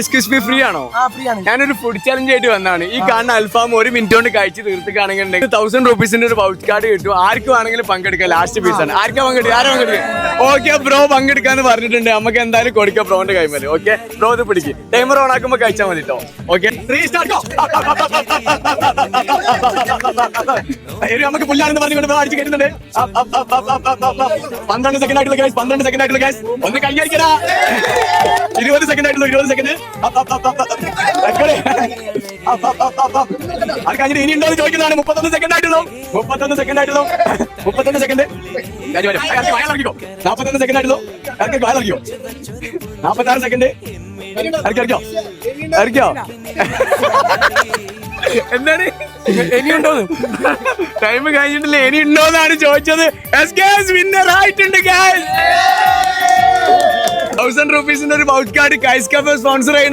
Excuse me, free ആണോ? ഞാനൊരു food challenge ആയിട്ട് വന്നാണ്. ഈ കാണുന്ന അൽഫാം 1 മിനിറ്റ് കൊണ്ട് കഴിച്ച് തീർത്തിക്കാണെങ്കിൽ 1000 റുപ്പീസിന്റെ ഒരു വൗച്ച് കാർഡ് കിട്ടും. ആർക്ക് വേണമെങ്കിലും പങ്കെടുക്കാം. ലാസ്റ്റ് പീസ് ആണ്. ആർക്കാ പങ്കെടുക്കുക? ആരാ പങ്കെടുക്കുക? ഓക്കെ ബ്രോ പങ്കെടുക്കാന്ന് പറഞ്ഞിട്ടുണ്ട്. നമുക്ക് എന്തായാലും കൊടുക്കാം ബ്രോന്റെ കൈമേല്. ഓക്കെ ബ്രോ ഇത് പിടിക്കും. ടൈമർ ഓൺ ആക്കുമ്പോ കഴിച്ചാൽ മതി കേട്ടോ. ഓക്കെ നമുക്ക് പുല്ലാണെന്ന് പറഞ്ഞുകൊണ്ട് അടിച്ച് കയറ്റുന്നുണ്ട്. 12 സെക്കൻഡ് ആയിട്ടുള്ള ഗ്യാസ്, 12 സെക്കൻഡ് ആയിട്ടുള്ള ഗ്യാസ്. ഒന്ന് കൈയടിക്കടാ. 20 സെക്കൻഡ് ആയിട്ടുള്ള 20 സെക്കൻഡ്. അത് കഴിഞ്ഞിട്ട് ഇനി ഉണ്ടോ എന്ന് ചോദിക്കുന്നതാണ്. 31 സെക്കൻഡ് ആയിട്ടുള്ളൂ. 31 സെക്കൻഡ് ആയിട്ടുള്ളൂ. 31 സെക്കൻഡ്. 41 സെക്കൻഡ് ആയിട്ടുള്ളൂ. ഇറക്കിയോ? 46 സെക്കൻഡ്. ഇറക്കിയോ? എന്താണ് ഇനിയുണ്ടോ? ടൈം കഴിഞ്ഞിട്ടില്ല. ഇനി ഉണ്ടോന്നാണ് ചോദിച്ചത്. വിന്നർ ആയിട്ടുണ്ട്. 1000 റുപ്പീസിന്റെ ഒരു വൗച്ച് കാർഡ് കൈസ് കഫേ സ്പോൺസർ ചെയ്യുന്ന